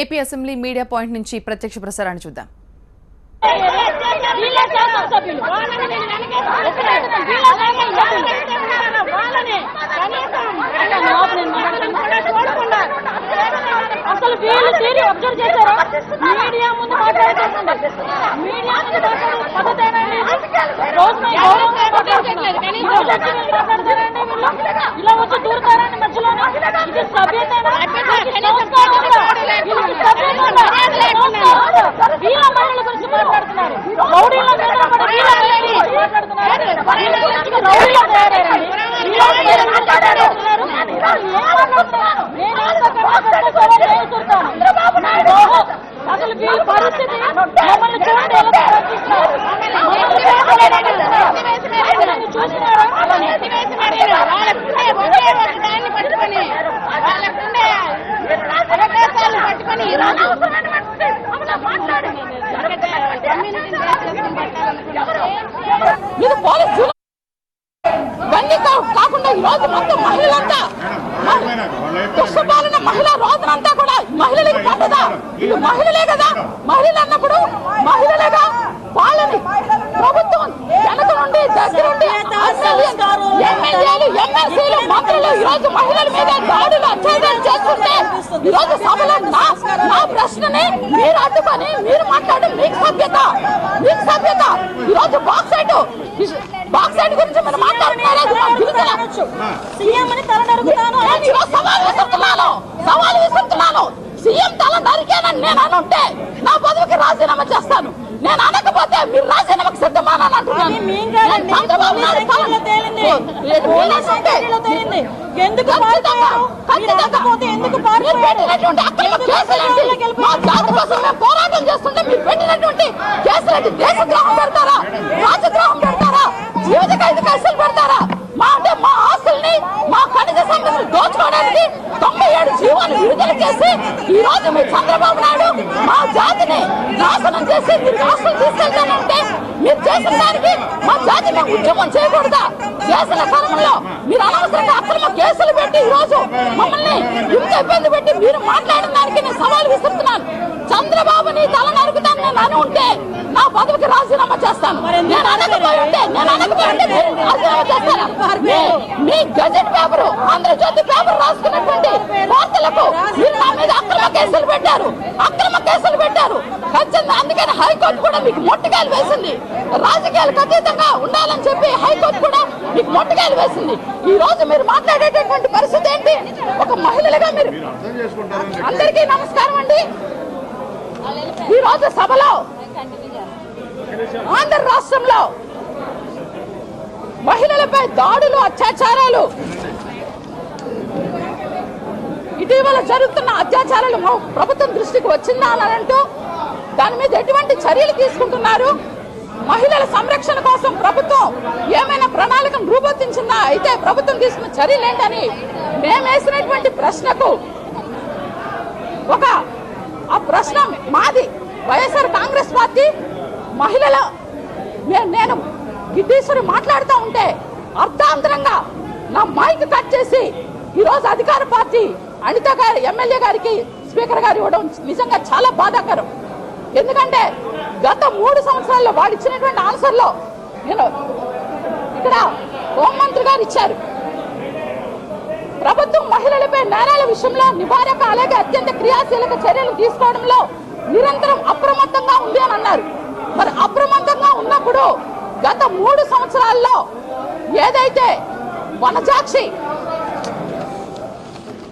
AP assembly media point నుంచి ప్రత్యక్ష ప్రసారాన్ని చూద్దాం. అసలు వీళ్ళు తీరి అబ్జర్వ్ చేశారా? మీడియా ముందు మాట్లాడుతుంది, మీడియా ముందు పద్ధతేనండి. రోజు మాట్లాడతారండి, ఇలా వచ్చి దూరుతారండి మధ్యలో. ఇది సభ్యతేనా? వీళ్ళ మహిళల గురించి మాట్లాడుతున్నారు, రౌడీల మీద మాట్లాడుతున్నారు, రౌడీల తయారండి. అసలు వీళ్ళ పరిస్థితి మమ్మల్ని చూడండి ఎలా ప్రవర్తిస్తున్నారు. చూసినారా? ఇది పోలీసు ఇవన్నీ కాకుండా ఈ రోజు మొత్తం మహిళలంతా దుష్టపాలన మహిళా రోజునంతా కూడా మహిళలకు పట్టదా? ఇది మహిళలే కదా. మహిళలు అన్నప్పుడు మహిళలేగా వాళ్ళని ప్రభుత్వం వెనక నుండి దగ్గర నుండి ఎమ్మెల్యేలు ఎమ్మెల్సీలు మంత్రులు ఈ రోజు మహిళల మీద దాడులు అత్యాచారం చేస్తుంటే ఈ రోజు సభలో నా ప్రశ్నని మీరు అడ్డుకొని మీరు మాట్లాడడం మీకు సభ్యత, మీకు సభ్యత. ఈ రోజు బాక్సైట్ గురించి మీరు మాట్లాడుతున్నారు. సవాలు విసురుతున్నాను. సీఎం తల నరికేనని నేను అనుంటే నా పదవికి రాజీనామా చేస్తాను. నేను అనకపోతే మీరు రాజీనామాకు సిద్ధమానని అంటున్నాను. పోరాటం చేస్తుంటే మీరు పెట్టినటువంటి కేసులకి దేశద్రోహం పెడతారా, రాజద్రోహం పెడతారా, జీవిత ఖైదు కేసులు పెడతారా? మా ఆస్తుల్ని మా ఖనిజ సంపదను దోచుకోవడానికి 97 జీవోలు విడుదల చేసి ఈ రోజు మీ చంద్రబాబు నాయుడు మా జాతిని నాశనం చేసి మీరు ఆస్తులు తీసుకెళ్తానంటే మీరు చేసిన దానికి మా జాతి మేము ఉద్యమం చేయకూడదా? చేసిన కాలంలో మీరు అనవసరంగా అక్రమ కేసులు పెట్టి ఈ రోజు మమ్మల్ని ఇంత ఇబ్బంది పెట్టి మీరు మాట్లాడిన దానికి నేను సవాల్ విసురుతున్నాను. చంద్రబాబుని తల నరుకుతాను నేను అని ఉంటే నా పదవికి రాజీనామా చేస్తాను. నేను అనకపోయి ఉంటే రాజీనామా చేస్తాను. మీ గజెట్ పేపర్ ఆంధ్రజ్యోతి పేపర్ రాసుకున్నటువంటి వార్తలకు మీరు నా మీద అక్రమ కేసులు పెట్టారు, అక్రమ కేసులు పెట్టారు. ఖచ్చితంగా అందుకని హైకోర్టు కూడా మీకు మొట్టకాయలు వేసింది. రాజకీయాలకు అతీతంగా ఉండాలని చెప్పి హైకోర్టు కూడా మీకు మొట్టకాయలు వేసింది. ఈ రోజు మీరు మాట్లాడేటటువంటి పరిస్థితి ఏంటి? ఒక మహిళలుగా మీరు అందరికీ నమస్కారం అండి. ఈ రోజు సభలో ఆంధ్ర రాష్ట్రంలో మహిళలపై దాడులు అత్యాచారాలు, ఇటీవల జరుగుతున్న అత్యాచారాలు ప్రభుత్వం దృష్టికి వచ్చిందా అని అంటూ దాని మీద ఎటువంటి చర్యలు తీసుకుంటున్నారు? మహిళల సంరక్షణ కోసం ప్రభుత్వం ఏమైనా ప్రణాళికను రూపొందించిందా? అయితే ప్రభుత్వం తీసుకున్న చర్యలు ఏంటని మేము వేసినటువంటి ప్రశ్నకు ఆ ప్రశ్న మాది వైఎస్ఆర్ కాంగ్రెస్ పార్టీ మహిళల నేను గిడ్డీశ్వరి మాట్లాడుతూ ఉంటే అర్ధాంతరంగా నా మైక్ కట్ చేసి ఈరోజు అధికార పార్టీ అనిత గారి ఎమ్మెల్యే గారికి స్పీకర్ గారు ఇవ్వడం నిజంగా చాలా బాధాకరం. ఎందుకంటే గత 3 సంవత్సరాల్లో వాడు ఇచ్చినటువంటి ఆన్సర్లో నేను ఇక్కడ హోంమంత్రి గారు ఇచ్చారు, ప్రభుత్వం మహిళలపై నేరాల విషయంలో నివారక అలాగే అత్యంత క్రియాశీలక చర్యలు తీసుకోవడంలో నిరంతరం అప్రమత్తంగా ఉంది అని అన్నారు. మరి అప్రమత్తంగా ఉన్నప్పుడు గత 3 సంవత్సరాల్లో ఏదైతే వనజాక్షి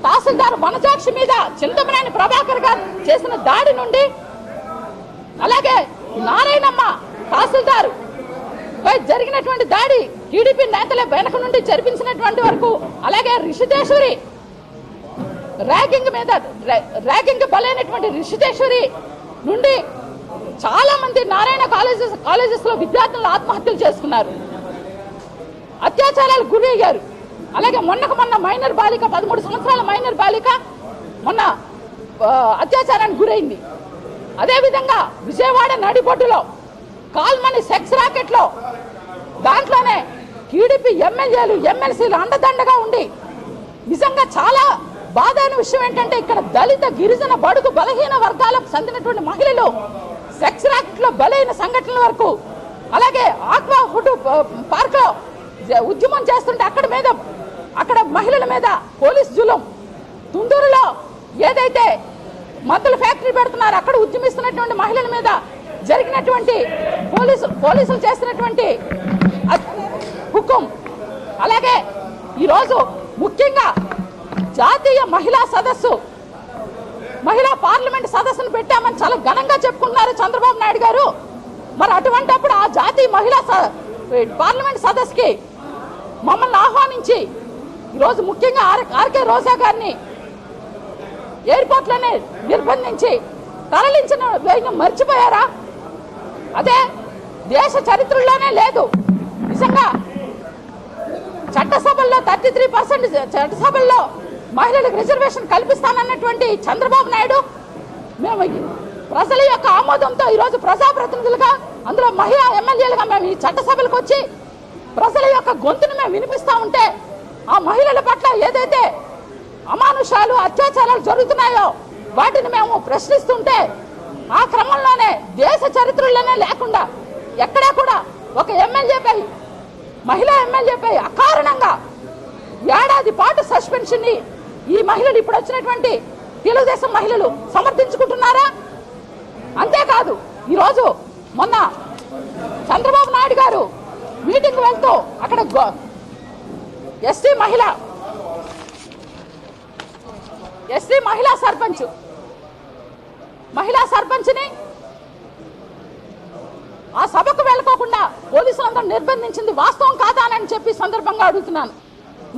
తహసీల్దార్ వనజాక్షి మీద చింతమనేని ప్రభాకర్ గారు చేసిన దాడి నుండి, అలాగే నారాయణమ్మ తహసీల్దార్ పై జరిగినటువంటి దాడి టీడీపీ నేతలే వెనక నుండి జరిపించినటువంటి వరకు, అలాగే రిషితేశ్వరి ర్యాగింగ్ బలైనటువంటి రిషితేశ్వరి నుండి చాలా మంది నారాయణ కాలేజెస్ లో విద్యార్థులు ఆత్మహత్యలు చేసుకున్నారు, అత్యాచారాలకు గురి అయ్యారు. అలాగే మొన్న మైనర్ బాలిక 13 సంవత్సరాల మైనర్ బాలిక మొన్న అత్యాచారానికి గురైంది. అదేవిధంగా విజయవాడ నడిబొడ్డులో కాల్మని సెక్స్ రాకెట్ లో దాంట్లోనే టీడీపీ ఎమ్మెల్యేలు ఎమ్మెల్సీలు అండదండగా ఉండి నిజంగా చాలా బాధైన విషయం ఏంటంటే ఇక్కడ దళిత గిరిజన బడుగు బలహీన వర్గాలకు చెందినటువంటి మహిళలు సెక్స్ ర్యాకెట్ లో బలైన సంఘటనల వరకు, అలాగే ఆక్వా ఫుడ్ పార్క్ లో ఉద్యమం చేస్తుంటే అక్కడ మహిళల మీద పోలీస్ జులుం, తుందూరులో ఏదైతే మందుల ఫ్యాక్టరీ పెడుతున్నారు అక్కడ ఉద్యమిస్తున్నటువంటి మహిళల మీద జరిగినటువంటి పోలీసులు చేస్తున్నటువంటి హుకుం, అలాగే ఈరోజు ముఖ్యంగా జాతీయ మహిళా పార్లమెంట్ సదస్సును పెట్టామని చాలా ఘనంగా చెప్పుకున్నారు చంద్రబాబు నాయుడు గారు. మరి అటువంటిప్పుడు ఆ జాతీయ పార్లమెంట్ సదస్సుకి మమ్మల్ని ఆహ్వానించి ఈరోజు ముఖ్యంగా ఆర్కే రోజా గారిని ఎయిర్పోర్ట్లోనే నిర్బంధించి తరలించిన మర్చిపోయారా? అదే దేశ చరిత్రలోనే లేదు. నిజంగా చట్టసభల్లో 33% చట్టసభల్లో మహిళలకు రిజర్వేషన్ కల్పిస్తానన్నటువంటి చంద్రబాబు నాయుడు మేము ప్రజల యొక్క ఆమోదంతో ఈరోజు ప్రజాప్రతినిధులుగా, అందులో మహిళా ఎమ్మెల్యేలుగా మేము ఈ చట్టసభలకు వచ్చి ప్రజల యొక్క గొంతును మేము వినిపిస్తూ ఉంటే ఆ మహిళల పట్ల ఏదైతే అమానుషాలు అత్యాచారాలు జరుగుతున్నాయో వాటిని మేము ప్రశ్నిస్తుంటే ఆ క్రమంలోనే దేశ చరిత్రలోనే లేకుండా ఎక్కడా కూడా ఒక మహిళా ఎమ్మెల్యేపై అకారణంగా ఏడాది పాటు సస్పెన్షన్ ని ఈ మహిళలు ఇప్పుడు వచ్చినటువంటి తెలుగుదేశం మహిళలు సమర్థించుకుంటున్నారా? అంతేకాదు ఈరోజు మొన్న చంద్రబాబు నాయుడు గారు మీటింగ్ వెళ్తూ అక్కడ ఎస్టీ మహిళా సర్పంచ్ని ఆ సభకు వెళ్ళకోకుండా పోలీసులందరూ నిర్బంధించింది వాస్తవం కాదా అని చెప్పి సందర్భంగా అడుగుతున్నాను.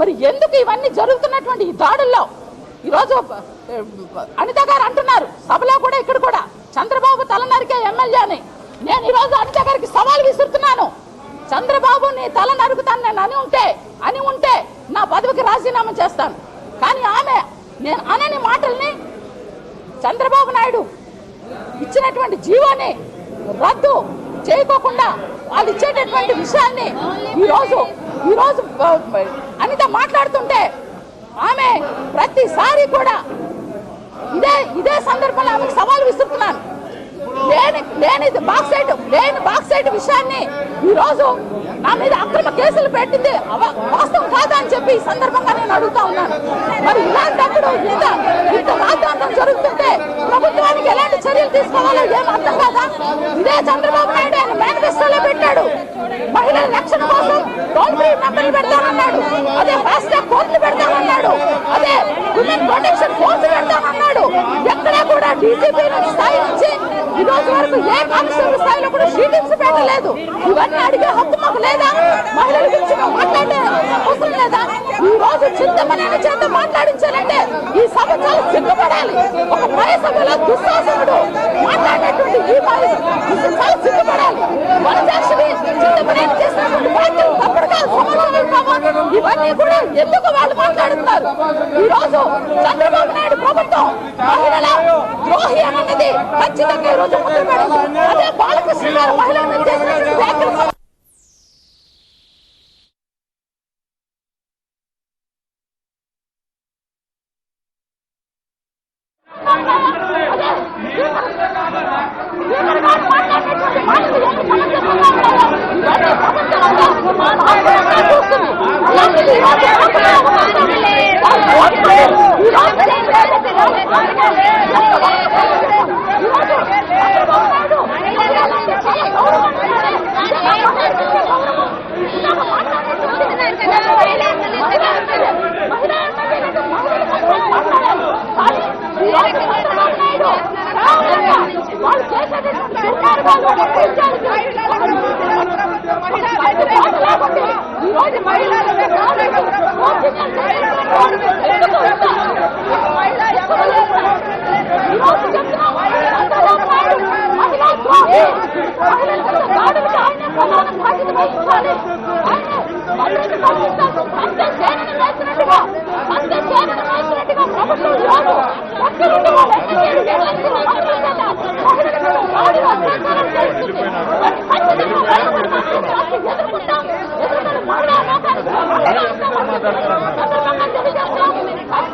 మరి ఎందుకు ఇవన్నీ జరుగుతున్నటువంటి ఈ దాడుల్లో ఈరోజు అనిత గారు అంటున్నారు సభలో కూడా ఇక్కడ కూడా చంద్రబాబు తలనరికే ఎమ్మెల్యే అని. నేను ఈరోజు అనిత గారికి సవాల్ విసురుతున్నాను. చంద్రబాబు నీ తల నరుకుతాను నేను అని ఉంటే నా పదవికి రాజీనామా చేస్తాను. కానీ నేను అనని మాటల్ని చంద్రబాబు నాయుడు ఇచ్చినటువంటి జీవోని రద్దు చేయకోకుండా వాళ్ళు ఇచ్చేటటువంటి విషయాన్ని ఈరోజు అనిత మాట్లాడుతుంటే ఆమె ప్రతిసారి కూడా ఇదే సందర్భంలో ఆమెకు సవాల్ విసురుతున్నాను. లేని బాక్సైట్ విషయాన్ని ఈరోజు నా మీద అక్రమ కేసులు పెట్టింది వాస్తవం కాదా అని చెప్పి ఈ సందర్భంగా నేను అడుగుతా ఉన్నాను. మరి ఇలాంటప్పుడు ఇంత రాద్ధాంతం జరుగుతుంటే ప్రభుత్వానికి ఎలాంటి చర్యలు తీసుకోవాలో ఏం అర్థం కాదా? ఇదే చంద్రబాబు నాయుడు ఆయన మేనిఫెస్టోలో పెట్టాడు. మహిళల రక్షణ కోసం టోల్ ఫ్రీ నంబర్లు పెడతామన్నాడు, అదే ఫాస్ట్ ట్రాక్ కోర్టులు పెడతామన్నాడు, అదే విమెన్ ప్రొటెక్షన్ ఫోర్స్ పెడతామన్నాడు. ఎక్కడా కూడా డీజీపీ స్థాయి నుంచి ఈ రోజు వరకు ఏ కానిస్టేబుల్ స్థాయిలో కూడా షీటింగ్స్ పెట్టలేదు. ఇవన్నీ అడిగే హక్కు మాకు లేదా? మహిళల గురించి మాట్లాడే అవసరం లేదా? ఈ రోజు చింతమనేని చేత మాట్లాడించాలంటే ఈ సభ చాలా సిగ్గుపడాలి. ఒక భయ సభలో దుస్సాహసుడు మాట్లాడినటువంటి ఈ చాలా సిగ్గుపడాలి. మనసాక్షిని చింతమనేని చేసినటువంటి వ్యాఖ్యలు తప్పుడుగా సమాధానం ఇవన్నీ కూడా ఎందుకు వాళ్ళు మాట్లాడుతున్నారు? ఈ రోజు చంద్రబాబు నాయుడు ప్రభుత్వం మహిళల ద్రోహి అన్నది ఖచ్చితంగా ఈ రోజు ముద్రపడింది. అదే బాలకృష్ణ గారు మహిళలను చేసినటువంటి వ్యాఖ్యలు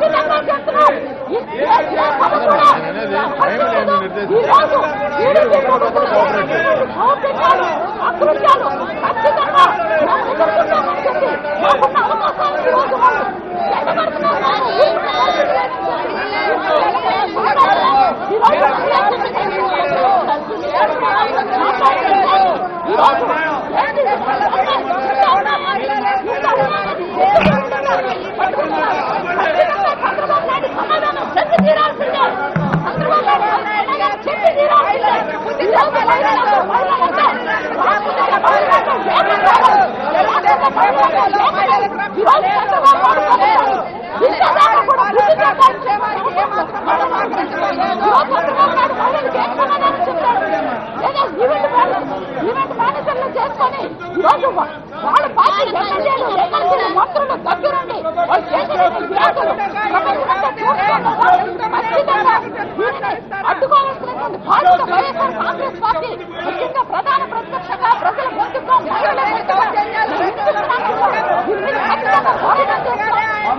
ఖచ్చితంగా అకృత్యాలు ఖచ్చితంగా ఎదుర్కొంటామని చెప్పి మాకున్న అవకాశాన్ని ఈరోజు వాళ్ళు చంద్రబాబు నాయుడు సమాధానం చెప్పి తీరాల్సిందే. చంద్రబాబు నాయుడు చెప్పి తీరాల్సిందే. ఈవెంట్ మేనేజర్లు చేసుకొని ఈరోజు వాళ్ళ పార్టీ ఎమ్మెల్యేలు ఎమ్మెల్సీలు మంత్రులు దగ్గరుండి వాళ్ళు చేసిన వ్యాఖ్యలు ఖచ్చితంగా అడ్డుకోవాల్సినటువంటి బాధ్యత వైఎస్ఆర్ కాంగ్రెస్ పార్టీ ముఖ్యంగా ప్రధాన ప్రతిపక్షంగా ప్రజల గొంతుగా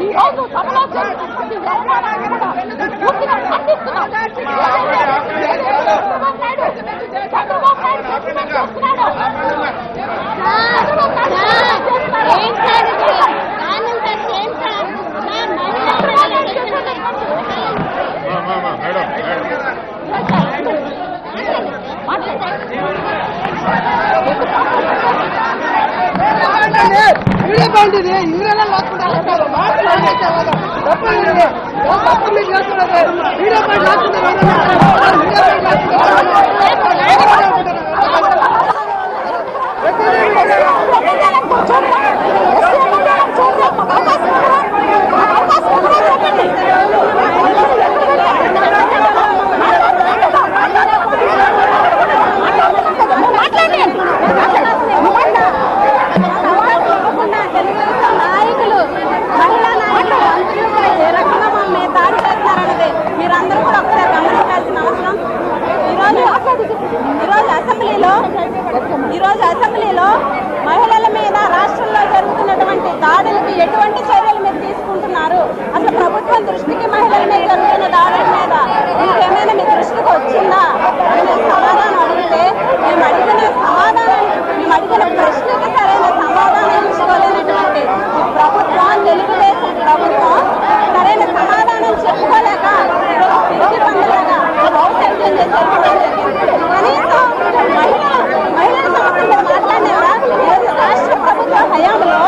ఈ రోజు సభలో చేసినటువంటి వ్యవహారాన్ని కూడా పూర్తిగా ఖండిస్తున్నాం. చంద్రబాబు నాయుడు చేస్తున్నాడు. ఈరోజు అసెంబ్లీలో మహిళల మీద రాష్ట్రంలో జరుగుతున్నటువంటి దాడులకు ఎటువంటి చర్యలు మీరు తీసుకుంటున్నారు? అసలు ప్రభుత్వం దృష్టికి మహిళల మీద జరుగుతున్న దాడుల మీద ఇంకేమైనా మీ దృష్టికి వచ్చిందా అని సమాధానం అడిగితే మేము అడిగిన ప్రశ్నకి సరైన సమాధానం ఇచ్చుకోలేనటువంటి ప్రభుత్వం, తెలుగుదేశం ప్రభుత్వం సరైన సమాధానం చెప్పుకోలేక తిరిగి పండుగగా దౌర్జన్యం చేశారు. కనీసం మహిళల సమస్య మీద మాట్లాడినారా? రాష్ట్ర ప్రభుత్వ హయాంలో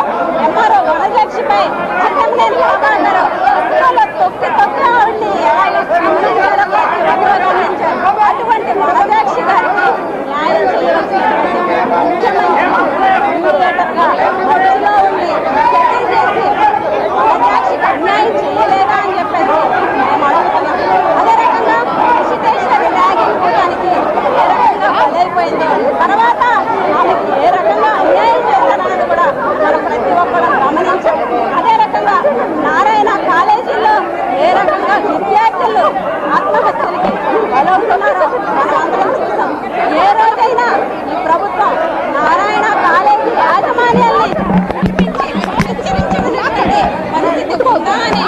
ఎంఆర్ఓ వనజాక్షిపై అసెంబ్లీని కాపాడారు. తొక్కి ఆవిడ్ని అటువంటి వనజాక్షి గారికి న్యాయం చేయవలసినటువంటి ముఖ్యమంత్రి మీడియేటర్గా మధ్యలో ఉండి సెటిల్ చేసి వనజాక్షికి అన్యాయం చేయలేదా అని చెప్పేసి మేము అడుగుతున్నాం. అదే రకంగా ఋషికేశ్వరి ర్యాగింగ్ కూడానికి ఏ రకంగా బలైపోయింది, తర్వాత ఆమెకి ఏ రకంగా అన్యాయం చేశారన్నది కూడా మనం ప్రతి ఒక్కరు గమనించాం. అదే రకంగా నారాయణ కాలేజీలో ఏ రకంగా విద్యార్థులు ఆత్మహత్యలకి బలవుతున్నారో మనం అందరం చూసాం. ఏ రోజైనా ఈ ప్రభుత్వం నారాయణ కాలేజీ యాజమాన్యాన్ని హెచ్చరించమని పరిస్థితి ఉందా అని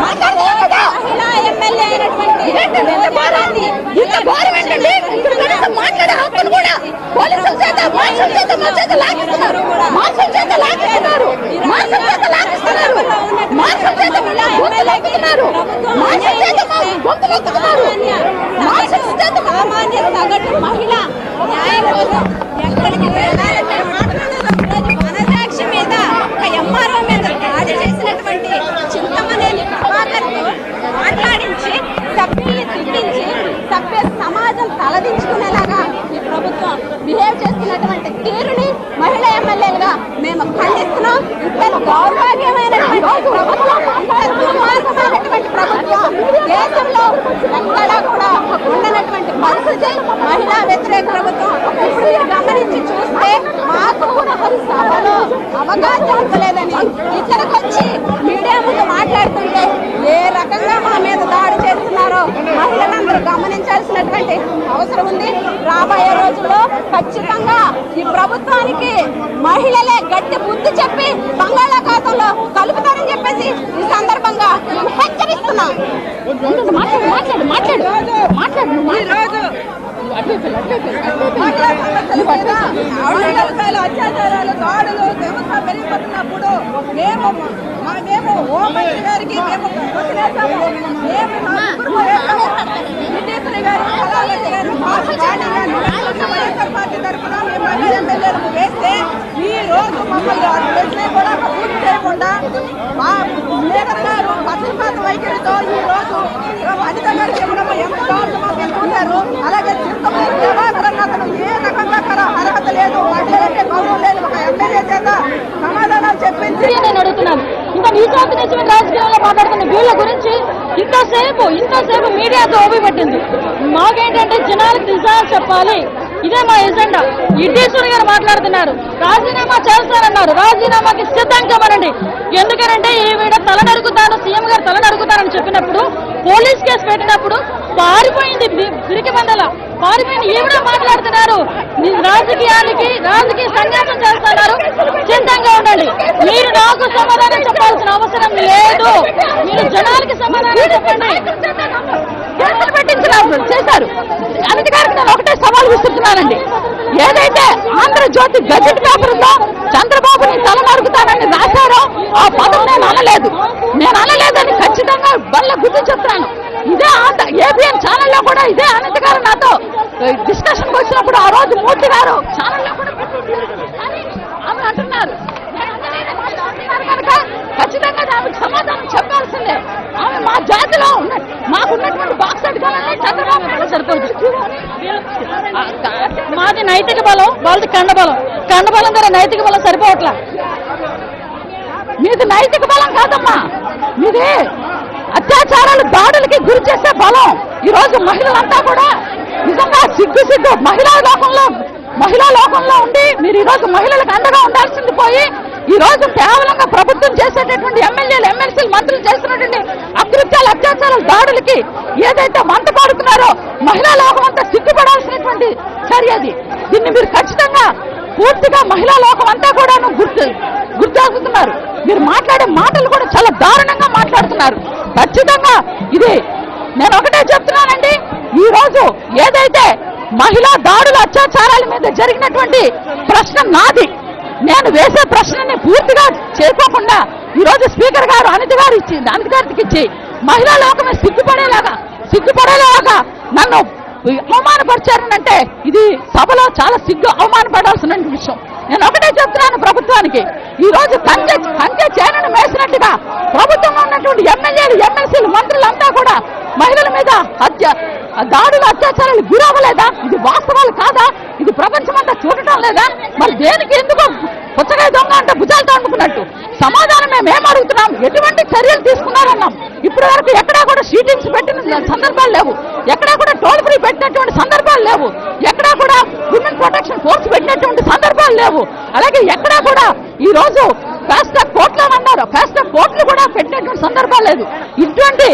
మహిళా ఎమ్మెల్యే అయినటువంటి మాట్లాడే హక్కును కూడా పోలీసుల చేత సామాన్య సగటు మహిళ న్యాయం కోసం ఎక్కడికి వెళ్ళాలంటే వనజాక్షి మీద ఒక ఎంఆర్ఓ మీద దాడి చేసినటువంటి చింతమనేని ప్రభాకర్తో మాట్లాడించి సభ్యుల్ని తిట్టించి సభ్య సమాజం తలదించుకునేలాగా ఈ ప్రభుత్వం బిహేవ్ చేస్తున్నటువంటి తీరుని మహిళా ఎమ్మెల్యేలుగా మేము ఖండిస్తున్నాం. ఇంత దౌర్భాగ్యమైనటువంటి ప్రభుత్వం దేశంలో ఎక్కడా కూడా ఉండనటువంటి పరిస్థితి మహిళా వ్యతిరేక ప్రభుత్వం. ఇప్పుడు మీరు గమనించి చూస్తే మాకు సభలో అవకాశం ఇవ్వలేదని ఇక్కడికి వచ్చి మీడియా ముందు మాట్లాడుతుంటే ఏ రకంగా మా మీద దాడి చేస్తున్నారో మహిళలందరూ గమనించాల్సినటువంటి అవసరం ఉంది. రాబోయే రోజుల్లో ఖచ్చితంగా ఈ ప్రభుత్వానికి మహిళలే గట్టి బుద్ధి చెప్పి బంగాళాఖాతంలో కలుపుతారని చెప్పేసి ఈ సందర్భంగా చెప్తున్నా. మాట్లాడు మాట్లాడు మాట్లాడు మాట్లాడు. అత్యాచారాలు దాడులు వ్యవస్థ పెరిగిపోతున్నప్పుడు మేము హోంమంత్రి గారికి మేము వైఎస్ఆర్ పార్టీ తరఫున మేము ఎమ్మెల్యేలకు వేస్తే ఈ రోజు మమ్మల్ని ప్రశ్న కూడా పూర్తి చేయకుండా మా మేఘర్ గారు పక్షపాత వైఖరితో ఈ రోజు అనిత గారికి ఇవ్వడం ఎంత దారుణంగా చూశారు. అలాగే చింతమూరు ప్రభాకరన్ అతను ఏ రకంగా అర్హత లేదు, మహిళలంటే గౌరవం లేదు, ఒక ఎమ్మెల్యే చేత సమాధానాలు చెప్పించి నేను అడుగుతున్నాను. ఇంకా నీచాంతి నిజమైన రాజకీయాల్లో మాట్లాడుతున్న వీళ్ళ గురించి ఇంతసేపు మీడియాతో ఓపిపట్టింది. మాకేంటంటే జనాలకు నిజాలు చెప్పాలి, ఇదే మా ఎజెండా. ఈశ్వర్ గారు మాట్లాడుతున్నారు, రాజీనామా చేస్తానన్నారు. రాజీనామాకి సిద్ధం కమనండి. ఎందుకనంటే ఈవిడ తల నరుకుతాను, సీఎం గారు తల నరుకుతానని చెప్పినప్పుడు పోలీస్ కేసు పెట్టినప్పుడు పారిపోయింది, పిరికి బందల పారిపోయింది. ఈవిడ మాట్లాడుతున్నారు రాజకీయ సన్యాసం చేస్తున్నారు. సిద్ధంగా ఉండండి. మీరు నాకు సమాధానం చెప్పాల్సిన అవసరం లేదు, మీరు జనాలకి సమాధానం చెప్పండి. చేశారు అనిత గారికి నేను ఒకటే సవాల్ విసురుతున్నానండి. ఏదైతే ఆంధ్రజ్యోతి గజెట్ పేపర్లో చంద్రబాబుని తల నరుకుతానని రాశారో ఆ పదం నేను అనలేదని ఖచ్చితంగా బల్ల గుర్తు చెప్తాను. ఇదే ఏబిఎన్ ఛానల్లో కూడా ఇదే అనిత గారు నాతో డిస్కషన్కి వచ్చినప్పుడు ఆ రోజు మూర్తి గారు ఛానల్లో కూడా ఆమె అంటున్నారు కనుక ఖచ్చితంగా ఆమెకు సమాధానం చెప్పాల్సిందే. ఆమె మా జాతిలో మాకున్నటువంటి బాక్స్ అడ్డుకోవాలని చంద్రబాబు సరిపోతుంది. మాది నైతిక బలం, వాళ్ళది కండబలం ద్వారా నైతిక బలం సరిపోవట్లా. మీది నైతిక బలం కాదమ్మా, మీది అత్యాచారాలు దాడులకి గురి చేసే బలం. ఈరోజు మహిళలంతా కూడా నిజంగా సిగ్గు మహిళా లోకంలో ఉండి మీరు ఈరోజు మహిళలకు అండగా ఉండాల్సింది పోయి ఈ రోజు కేవలంగా ప్రభుత్వం చేసేటటువంటి ఎమ్మెల్యేలు ఎమ్మెల్సీలు మంత్రులు చేస్తున్నటువంటి అకృత్యాలు అత్యాచారాలు దాడులకి ఏదైతే మంట పాడుతున్నారో మహిళా లోకం అంతా సిగ్గుపడాల్సినటువంటి చర్య అది. దీన్ని మీరు ఖచ్చితంగా పూర్తిగా మహిళా లోకం అంతా కూడా గుర్తెరుగుతున్నారు. మీరు మాట్లాడే మాటలు కూడా చాలా దారుణంగా మాట్లాడుతున్నారు. ఖచ్చితంగా ఇది నేను ఒకటే చెప్తున్నానండి, ఈ రోజు ఏదైతే మహిళా దాడుల అత్యాచారాల మీద జరిగినటువంటి ప్రశ్న నాది, నేను వేసే ప్రశ్నని పూర్తిగా చేయకోకుండా ఈ రోజు స్పీకర్ గారు అనిత గారికి ఇచ్చి మహిళా లోకమే సిగ్గుపడేలాగా నన్ను అవమానపరిచారనంటే ఇది సభలో చాలా అవమానపడాల్సిన విషయం. నేను ఒకటే చెప్తున్నాను ప్రభుత్వానికి, ఈ రోజు కంచె చేనను వేసినట్టుగా ప్రభుత్వంలో ఉన్నటువంటి ఎమ్మెల్యేలు ఎమ్మెల్సీలు మంత్రులంతా కూడా మహిళల మీద దాడులు అత్యాచారాలు గురవ్వలేదా? ఇది వాస్తవాలు కాదా? ఇది ప్రపంచమంతా చూడటం లేదా? మరి దేనికి ఎందుకు పుచ్చకాయ దొంగ అంటే భుజాలతో అనుకున్నట్టు సమాధానం మేమేం అడుగుతున్నాం, ఎటువంటి చర్యలు తీసుకున్నారన్నాం. ఇప్పటి వరకు ఎక్కడా కూడా షీటింగ్స్ పెట్టిన సందర్భాలు లేవు, ఎక్కడా కూడా టోల్ ఫ్రీ పెట్టినటువంటి సందర్భాలు లేవు, ఎక్కడా కూడా విమెన్ ప్రొటెక్షన్ ఫోర్స్ పెట్టినటువంటి సందర్భాలు లేవు. అలాగే ఎక్కడా కూడా ఈ రోజు ఫాస్ట్ ట్రాక్ కోర్టులో అన్నారు, ఫాస్ట్ ట్రాక్ కోర్టులు కూడా పెట్టినటువంటి సందర్భాలు లేదు. ఇటువంటి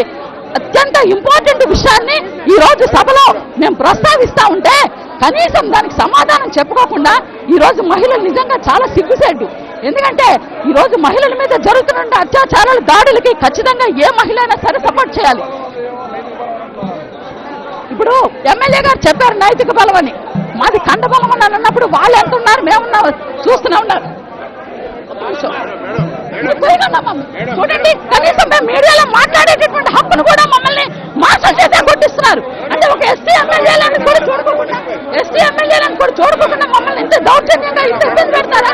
అత్యంత ఇంపార్టెంట్ విషయాన్ని ఈ రోజు సభలో మేము ప్రస్తావిస్తా ఉంటే కనీసం దానికి సమాధానం చెప్పుకోకుండా ఈ రోజు మహిళలు నిజంగా చాలా సిగ్గుసేటు. ఎందుకంటే ఈ రోజు మహిళల మీద జరుగుతున్న అత్యాచారాలు దాడులకి ఖచ్చితంగా ఏ మహిళ అయినా సరే సపోర్ట్ చేయాలి. ఇప్పుడు ఎమ్మెల్యే గారు చెప్పారు నైతిక బలం అని, మాది కండబలం అని అన్నప్పుడు వాళ్ళు ఎంత ఉన్నారు, మేమున్నాం చూస్తూనే ఉన్నారు. చూడండి, కనీసం మేము మీడియాలో మాట్లాడేటటువంటి హక్కును కూడా మమ్మల్ని మా సొసైటీ కొట్టిస్తున్నారు. అంటే ఒక ఎస్టీ ఎమ్మెల్యేలను కూడా చూడకుండా మమ్మల్ని ఇంత దౌర్జన్యంగా ఇంత ఇబ్బంది పెడతారా?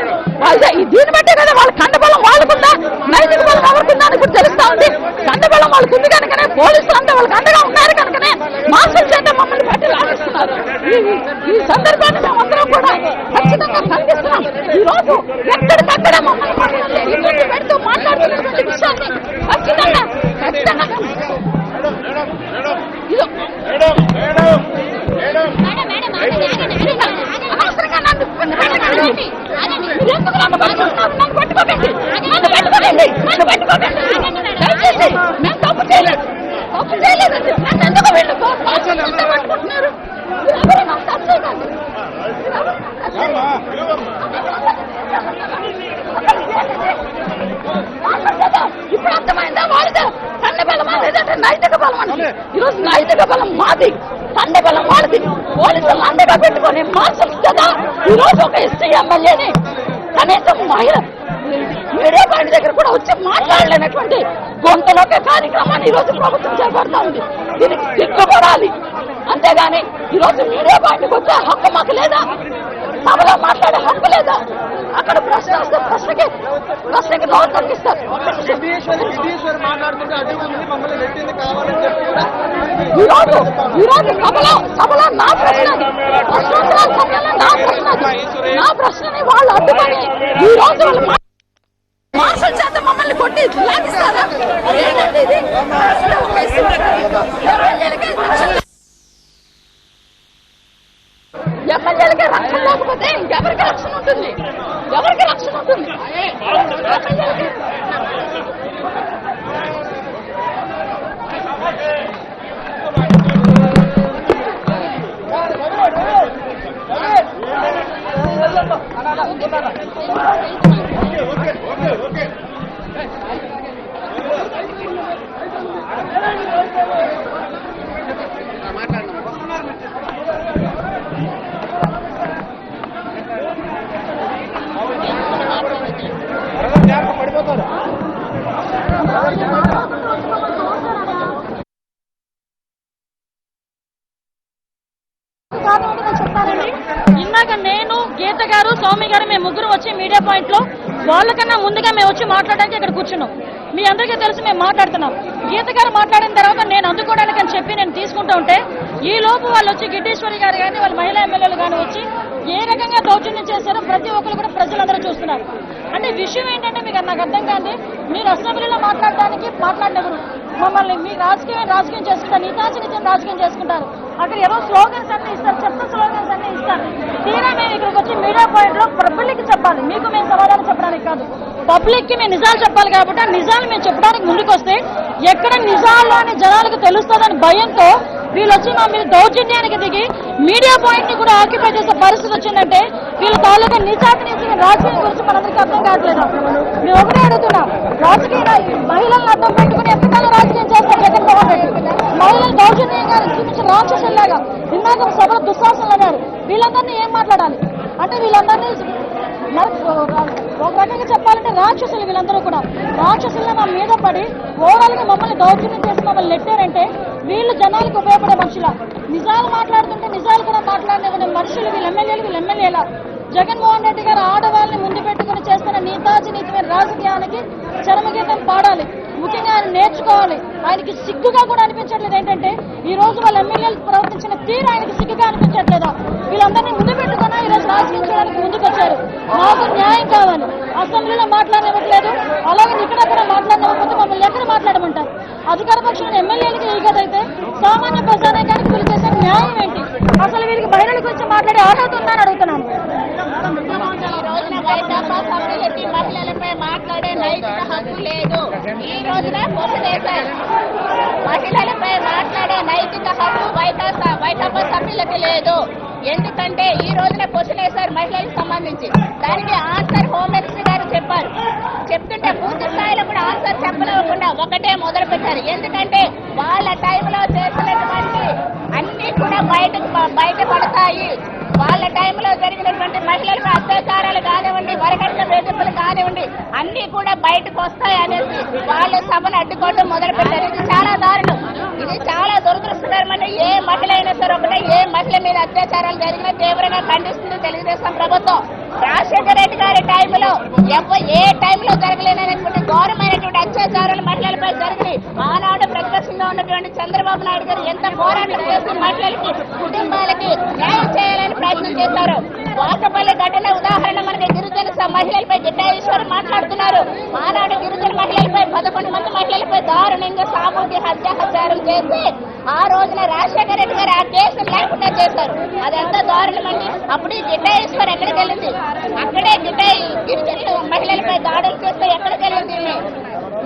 దీన్ని బట్టే కదా వాళ్ళ కండబలం వాళ్ళకుందా, నైతిక బలం ఎవరికుందా అని ఇప్పుడు తెలుస్తా ఉంది. కండబలం వాళ్ళకు ఉంది కనుకనే పోలీసులు అంతా వాళ్ళకి అండగా ఉన్నారు కనుకనే మాసుల చేత మమ్మల్ని పట్టి లాగిస్తున్నారు. ఈ సందర్భాన్ని మేమందరం కూడా ఖచ్చితంగా ఖండిస్తున్నాం. ఈ రోజు ఎక్కడికక్కడ మమ్మల్ని పెడుతూ మాట్లాడుతున్నటువంటి విషయాన్ని ఖచ్చితంగా ఇప్పుడు అర్థమైందా? వాళ్ళతో కన్నబలం బలం మాది, కండ బలం వాళ్ళది. పోలీసులు అండగా పెట్టుకొని మార్షల్స్ కదా ఈ రోజు ఒక ఎస్సీ ఎమ్మెల్యేని కనీసం మహిళ మీడియా పాయింట్ దగ్గర కూడా వచ్చి మాట్లాడలేనటువంటి గొంతులోకే కార్యక్రమాన్ని ఈ రోజు ప్రభుత్వం చేపడతా ఉంది. దీనికి సిగ్గుపడాలి. అంతేగాని ఈ రోజు మీడియా పాయింట్కి వచ్చే హక్కు మాకు లేదా? సభలో మాట్లాడే హక్కు లేదా? అక్కడ ప్రశ్న వస్తే ప్రశ్నకి నోరు తగ్గిస్తారు. ఈరోజు సభలో నా ప్రశ్న, నా ప్రశ్నని వాళ్ళు అడ్డుకొని ఈ రోజు మార్షల్ చేత మమ్మల్ని కొట్టి లాగిస్తారా? ఎమ్మెల్యేలకే రక్షణ లేకపోతే ఇంకెవరికి రక్షణ ఉంటుంది? ఎవరికి రక్షణ ఉంటుంది? ఇందాక నేను గీత గారు స్వామి గారు మేము ముగ్గురు వచ్చి మీడియా పాయింట్ లో వాళ్ళకన్నా ముందుగా మేము వచ్చి మాట్లాడడానికి ఇక్కడ కూర్చున్నాం. మీ అందరికీ తెలిసి మేము మాట్లాడుతున్నాం. గీత గారు మాట్లాడిన తర్వాత నేను అందుకోవడానికి అని చెప్పి నేను తీసుకుంటూ ఉంటే ఈ లోపు వాళ్ళు వచ్చి గిడ్డేశ్వరి గారు కానీ వాళ్ళ మహిళా ఎమ్మెల్యేలు కానీ వచ్చి ఏ రకంగా దౌర్జన్యం చేశారో ప్రతి ఒక్కరు కూడా ప్రజలందరూ చూస్తున్నారు. అంటే విషయం ఏంటంటే మీకు నాకు అర్థం కాదు. మీరు అసెంబ్లీలో మాట్లాడినప్పుడు మమ్మల్ని మీ రాజకీయం చేసుకుంటారు, నిజం రాజకీయం చేసుకుంటారు. అక్కడ ఏదో స్లోగన్స్ అన్ని ఇస్తారు, చెత్త స్లోగన్స్ అన్ని ఇస్తారు. తీరా మేము ఇక్కడికి వచ్చి మీడియా పాయింట్ లో పబ్లిక్ చెప్పాలి, మీకు మేము సమాధానం చెప్పడానికి కాదు. పబ్లిక్ కి మేము నిజాలు చెప్పాలి కాబట్టి ఆ నిజాలు మేము చెప్పడానికి ముందుకు వస్తే ఎక్కడ నిజాలు అని జనాలకు తెలుస్తుందని భయంతో వీళ్ళు వచ్చి మా మీద దౌర్జన్యానికి దిగి మీడియా పాయింట్ ని కూడా ఆక్యుపై చేసే పరిస్థితి వచ్చిందంటే వీళ్ళ తాలూకా నిజాన్ని రాజకీయం గురించి మనందరికీ అర్థం కావట్లేదు. మేము ఒకటే అడుగుతున్నాం, రాజకీయ మహిళలను అర్థం పెట్టుకుని ఎంతకాలం రాజకీయం చేస్తారు జగన్మోహన్ రెడ్డి? మహిళలు దౌర్జన్యంగా చూపించిన రాక్షసుల్లాగా ఇందాక సభలో దుశ్శాసనలు అన్నారు. వీళ్ళందరినీ ఏం మాట్లాడాలి అంటే వీళ్ళందరినీ ఒక రకంగా చెప్పాలంటే రాక్షసులు. వీళ్ళందరూ కూడా రాక్షసుల్లో మా మీద పడి ఓవరాల్ గా మమ్మల్ని దౌర్జన్యం చేసి మమ్మల్ని నెట్టారంటే వీళ్ళు జనాలకు ఉపయోగపడే మనుషుల. నిజాలు మాట్లాడుతుంటే నిజాలు కూడా మాట్లాడిన మనుషులు వీళ్ళు ఎమ్మెల్యేల. జగన్మోహన్ రెడ్డి గారు ఆడవాళ్ళని ముందు పెట్టుకుని చేస్తున్న నీతిమైన రాజకీయానికి చరమగీతం పాడాలి. ముఖ్యంగా ఆయన నేర్చుకోవాలి. ఆయనకి సిగ్గుగా కూడా అనిపించట్లేదు. ఏంటంటే ఈ రోజు వాళ్ళ ఎమ్మెల్యేలు ప్రవర్తించిన తీరు ఆయనకి సిగ్గుగా అనిపించట్లేదా? వీళ్ళందరినీ ముందు పెట్టుకున్నా ఈ రోజు రాజకీయం చేయడానికి ముందుకు వచ్చారు. మాకు న్యాయం కావాలి. అసెంబ్లీలో మాట్లాడనివ్వట్లేదు, అలాగే ఇక్కడ కూడా మాట్లాడనివ్వకపోతే మమ్మల్ని ఎక్కడ మాట్లాడమంటారు? అధికార పక్షంలో ఎమ్మెల్యేలకి ఈగదైతే సామాన్య ప్రజానీకానికి వీళ్ళు చేసే న్యాయం ఏంటి? అసలు వీళ్ళకి మహిళల గురించి మాట్లాడే అర్హత ఉందని అడుగుతున్నాను. మహిళలపై మాట్లాడే నైతిక హక్కు లేదు. ఈ రోజున మహిళలపై మాట్లాడే నైతిక హక్కు వైకాపా సభ్యులకి లేదు. ఎందుకంటే ఈ రోజున క్వశ్చన్ వేశారు మహిళలకు సంబంధించి, దానికి ఆన్సర్ హోమ్ మినిస్టర్ గారు చెప్పారు. చెప్తుంటే పూర్తి స్థాయిలో కూడా ఆన్సర్ చెప్పనివ్వకుండా ఒకటే మొదలు పెట్టారు. ఎందుకంటే వాళ్ళ టైంలో చేసినటువంటి అన్ని కూడా బయటపడతాయి. వాళ్ళ టైంలో జరిగినటువంటి మహిళలపై అత్యాచారాలు కానివ్వండి, వరకట్న వేధింపులు కానివ్వండి, అన్ని కూడా బయటకు వస్తాయి అనేసి వాళ్ళ సభను అడ్డుకోవడం మొదలు పెట్టారు. ఇది చాలా దారుణం, ఇది చాలా దురదృష్టకరమైన. ఏ మహిళ అయినా సరే ఒకటే, ఏ మహిళ మీద అత్యాచారాలు జరిగినా తీవ్రంగా ఖండిస్తుంది తెలుగుదేశం ప్రభుత్వం. రాజశేఖర రెడ్డి గారి టైంలో ఏ టైంలో జరగలేనటువంటి ఘోరమైనటువంటి అత్యాచారాలు మహిళలపై జరిగినాయి. ఆనాడు ప్రతిపక్షంగా ఉన్నటువంటి చంద్రబాబు నాయుడు గారు ఎంత పోరాటం చేసి మహిళలకి, కుటుంబాలకి న్యాయం చేయాలని ప్రయత్నం చేశారు. వాకపల్లి ఘటన ఉదాహరణ మనకి గిరిజన మహిళలపై గిడ్డాయేశ్వర్ మాట్లాడుతున్నారు. ఆనాడు గిరిజన మహిళలపై 11 మంది మహిళలపై దారుణంగా సామూహిక హత్యాచారం చేసి ఆ రోజున రాజశేఖర రెడ్డి గారు ఆ కేసును లేకుండా చేశారు. అది ఎంత దారుణమండి. అప్పుడు ఈ గిడ్డాయేశ్వర్ ఎక్కడికి వెళ్ళింది? అక్కడే గిరిజన మహిళలపై దాడులు చేస్తే ఎక్కడికి వెళ్ళింది?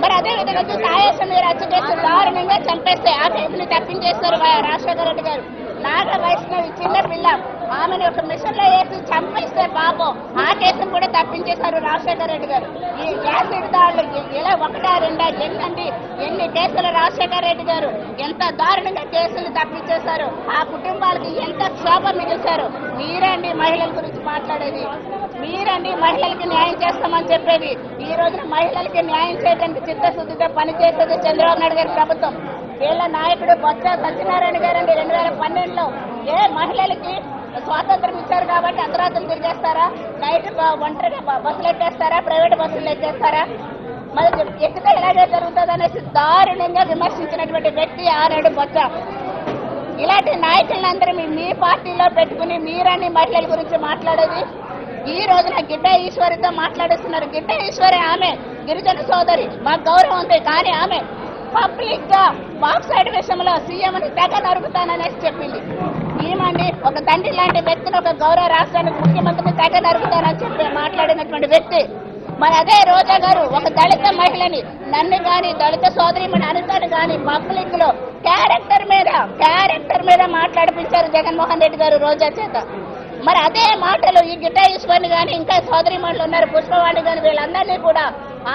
మరి అదే విధంగా సాయేశం మీరు హత్య చేసి దారుణంగా చంపేస్తే ఆ కేసుని తప్పించేస్తారు రాజశేఖర రెడ్డి గారు. నాగ వైష్ణవి చిన్న పిల్ల ఆమెను ఒక మిషన్ లో వేసి చంపేస్తే పాపం ఆ కేసును కూడా తప్పించేశారు రాజశేఖర రెడ్డి గారు. ఈ యాసిడ్ దాడులు ఇలా ఒకటా రెండా ఎన్ని కేసులు రాజశేఖర రెడ్డి గారు ఎంత దారుణంగా కేసులు తప్పించేశారు. ఆ కుటుంబాలకి ఎంత క్షోభ మిగిల్చారు. మీరండి మహిళల గురించి మాట్లాడేది, మీరండి మహిళలకి న్యాయం చేస్తామని చెప్పేది. ఈ రోజున మహిళలకి న్యాయం చేయడానికి చిత్తశుద్ధితో పనిచేసేది చంద్రబాబు నాయుడు గారి ప్రభుత్వం. వీళ్ళ నాయకుడు బొత్స సత్యనారాయణ గారండి 2012లో ఏ మహిళలకి స్వాతంత్రం ఇచ్చారు కాబట్టి అర్ధరాత్రులు తిరిగేస్తారా, నైట్ ఒంటరిగా బస్సులు ఎక్కేస్తారా, ప్రైవేట్ బస్సులు ఎక్కేస్తారా, మరి ఎక్కితే ఇలాగే జరుగుతుంది అనేసి దారుణంగా విమర్శించినటువంటి వ్యక్తి ఆనాడు బొత్స. ఇలాంటి నాయకులందరూ మీ పార్టీలో పెట్టుకుని మీరని మహిళల గురించి మాట్లాడేది. ఈ రోజున గిడ్డ ఈశ్వరితో మాట్లాడేస్తున్నారు. గిడ్డ ఈశ్వరి ఆమె గిరిజన సోదరి, మాకు గౌరవం ఉంది, కానీ ఆమె పబ్లిక్ గా బాక్సైడ్ విషయంలో సీఎంని తెగ నరుగుతాననేసి చెప్పింది. ఏమండి ఒక తండ్రి లాంటి వ్యక్తిని, ఒక గౌరవ రాష్ట్రానికి ముఖ్యమంత్రిని తెగ నరుగుతానని చెప్పి మాట్లాడినటువంటి వ్యక్తి. మరి అదే రోజా గారు ఒక దళిత మహిళని, నన్ను గాని దళిత సోదరిమణి అనితని గాని పబ్లిక్ లో క్యారెక్టర్ మీద మాట్లాడిపించారు జగన్మోహన్ రెడ్డి గారు రోజా చేత. మరి అదే మాటలు ఈ గిడ్డ ఈశ్వర్ని గాని ఇంకా సోదరిమణులు ఉన్నారు పుష్పవాణి గాని వీళ్ళందరినీ కూడా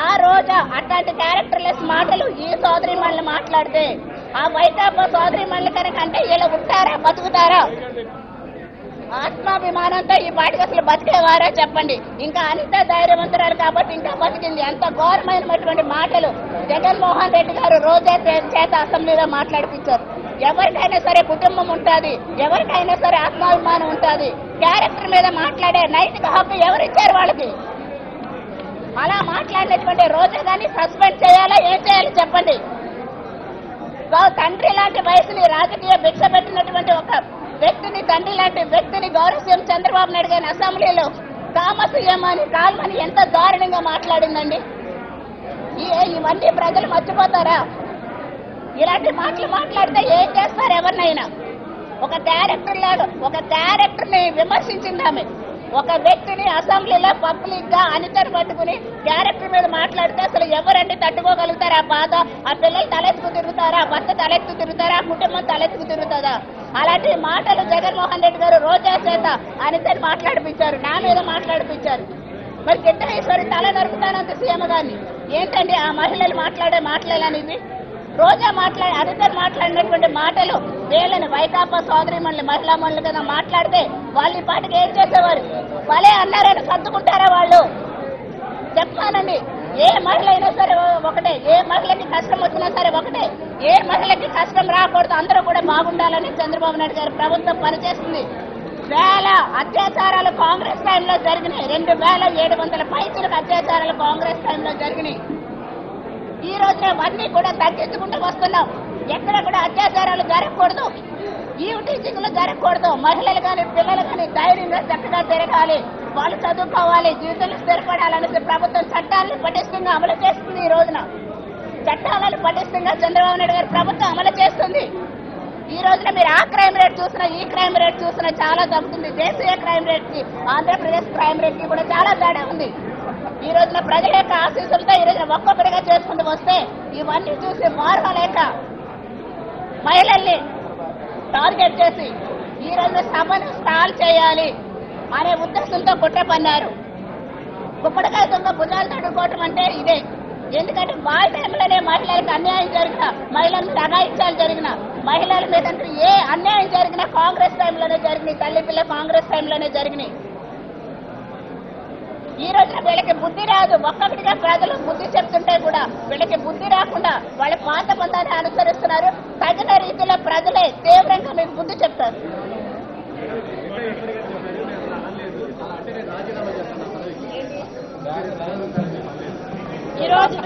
ఆ రోజా అట్లాంటి క్యారెక్టర్లెస్ మాటలు ఈ సోదరిమణులు మాట్లాడితే ఆ వైకాపా సోదరిమణులు కనుక అంటే వీళ్ళు ఉంటారా, బతుకుతారా? ఆత్మాభిమానంతో ఈ పాటికి అసలు బతికేవారా చెప్పండి. ఇంకా అంత ధైర్యవంతురాలు కాబట్టి ఇంకా బతికింది. అంత ఘోరమైనటువంటి మాటలు జగన్మోహన్ రెడ్డి గారు రోజా చేత అసెంబ్లీలో మాట్లాడిపించారు. ఎవరికైనా సరే కుటుంబం ఉంటుంది, ఎవరికైనా సరే ఆత్మాభిమానం ఉంటుంది. క్యారెక్టర్ మీద మాట్లాడే నైతిక హక్కు ఎవరిచ్చారు వాళ్ళకి? అలా మాట్లాడినటువంటి రోజా గాని సస్పెండ్ చేయాలా, ఏం చేయాలి చెప్పండి? తండ్రి లాంటి వయసుని రాజకీయ భిక్ష పెట్టినటువంటి ఒక వ్యక్తిని, తండ్రి లాంటి వ్యక్తిని గౌరవ సీఎం చంద్రబాబు నాయుడు గారిని అసెంబ్లీలో కామసీఎం అని కాల్మని ఎంత దారుణంగా మాట్లాడిందండి. ఇవన్నీ ప్రజలు మర్చిపోతారా? ఇలాంటి మాటలు మాట్లాడితే ఏం చేస్తారు ఎవరినైనా? ఒక క్యారెక్టర్ ని విమర్శించింది ఆమె. ఒక వ్యక్తిని అసెంబ్లీలో పబ్లిక్ గా అనితను పట్టుకుని క్యారెక్టర్ మీద మాట్లాడితే అసలు ఎవరండి తట్టుకోగలుగుతారా? ఆ బాధ ఆ పిల్లలు తలెత్తుకు తిరుగుతారా, భర్త తలెత్తుకు తిరుగుతారా, కుటుంబం తలెత్తుకు తిరుగుతుందా? అలాంటి మాటలు జగన్మోహన్ రెడ్డి గారు రోజా చేత అనితని మాట్లాడిపించారు, నా మీద మాట్లాడిపించారు. మరి గిడ్డ ఈశ్వరి తల నరుకుతానంత సీఎం గారిని ఏంటండి ఆ మహిళలు మాట్లాడే మాట్లాడాలనేది? రోజా అనితని మాట్లాడినటువంటి మాటలు వీళ్ళని వైకాపా సోదరిమణులు మహిళా మనులు కదా మాట్లాడితే వాళ్ళు ఈ పాటికి ఏం చేసేవారు? భలే అన్నారని సర్దుకుంటారా వాళ్ళు? చెప్తానండి, ఏ మహిళ అయినా సరే ఒకటే, ఏ మహిళకి కష్టం వచ్చినా సరే ఒకటే, ఏ మహిళకి కష్టం రాకూడదు, అందరూ కూడా బాగుండాలని చంద్రబాబు నాయుడు గారి ప్రభుత్వం పనిచేస్తుంది. వేల అత్యాచారాలు కాంగ్రెస్ టైంలో జరిగినాయి. 2700 పైసలకు అత్యాచారాలు కాంగ్రెస్ టైంలో జరిగినాయి. ఈ రోజున అవన్నీ కూడా తగ్గించుకుంటూ వస్తున్నాం. ఎక్కడ కూడా అత్యాచారాలు జరగకూడదు, ఈవ్ టీచింగ్లు జరగకూడదు. మహిళలు కానీ పిల్లలు కానీ ధైర్యంగా చక్కగా తిరగాలి, వాళ్ళు చదువుకోవాలి, జీవితంలో స్థిరపడాలనేసి ప్రభుత్వం చట్టాలను పటిష్టంగా అమలు చేస్తుంది. ఈ రోజున చట్టాలను పటిష్టంగా చంద్రబాబు నాయుడు గారి ప్రభుత్వం అమలు చేస్తుంది. ఈ రోజున మీరు ఆ క్రైమ్ రేట్ చూసినా ఈ క్రైమ్ రేట్ చూసినా చాలా తగ్గుతుంది. దేశీయ క్రైమ్ రేట్ కి ఆంధ్రప్రదేశ్ క్రైమ్ రేట్ కి కూడా చాలా తేడా ఉంది. ఈ రోజున ప్రజల యొక్క ఆశీస్సులతో ఈ రోజున ఒక్కొక్కటిగా చేసుకుంటూ వస్తే ఇవన్నీ చూసి మార్వలేక మహిళల్ని టార్గెట్ చేసి ఈ రోజున సభను స్టాల్ చేయాలి అనే ఉద్దేశంతో కుట్ర పన్నారు. గుప్పడికాయ దొంగ భుజాలు తడుకోవటం అంటే ఇదే. ఎందుకంటే బాయ్ టైంలోనే మహిళలకు అన్యాయం జరిగిన, మహిళల మీద అఘాయిత్యాలు జరిగిన, మహిళల మీద ఏ అన్యాయం జరిగినా కాంగ్రెస్ టైంలోనే జరిగినాయి. తల్లి పిల్ల కాంగ్రెస్ టైంలోనే జరిగినాయి. ఈ రోజున వీళ్ళకి బుద్ధి రాదు. ఒక్కొక్కటిగా ప్రజలు బుద్ధి చెప్తుంటే కూడా వీళ్ళకి బుద్ధి రాకుండా వాళ్ళ పాత బంధాన్ని అనుసరిస్తున్నారు. తగిన రీతిలో ప్రజలే తీవ్రంగా మీకు బుద్ధి చెప్తారు. ఈ రోజు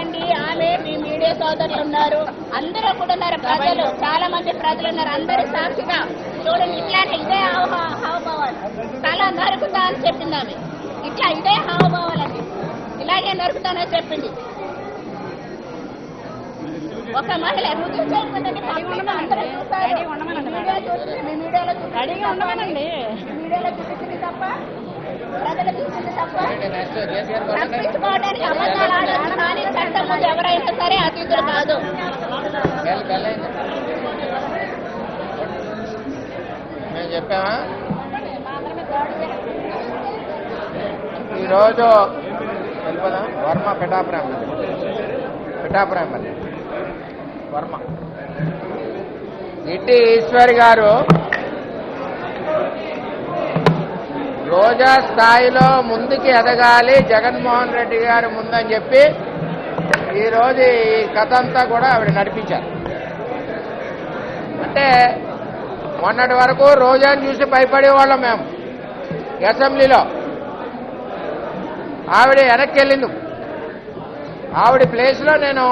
అండి ఆమె మీ మీడియా సోదరులు ఉన్నారు, అందరూ కూడా ఉన్నారు, ప్రజలు చాలా మంది ప్రజలు ఉన్నారు. అందరి సాక్షిగా చూడండి, ఇట్లానే ఇదే హావభావాలు తల నరుకుతా అని చెప్పింది ఆమె. ఇట్లా ఇదే హావభావాలండి, ఇలాగే నరుకుతానని చెప్పింది. ఒక మహిళ రుజువు చేయకుండా అందరూ చూస్తారు. మీడియాలో చూపించింది తప్ప ప్రజలు చూసింది తప్ప తప్పించుకోవడానికి అబద్ధాలు ఆడచ్చు. కానీ చట్టం ముందు ఎవరైనా సరే అతిథులు కాదు. చెప్పామా? ఈరోజు తెలుపదా వర్మ పిఠాపురం వర్మ గిట్టి ఈశ్వర్ గారు రోజా స్థాయిలో ముందుకు ఎదగాలి జగన్మోహన్ రెడ్డి గారు ముందని చెప్పి ఈరోజు ఈ కథ అంతా కూడా ఆవిడ నడిపించారు. అంటే మొన్నటి వరకు రోజాని చూసి భయపడేవాళ్ళం మేము. అసెంబ్లీలో ఆవిడ వెనక్కి వెళ్ళింది. ఆవిడ ప్లేస్లో నేను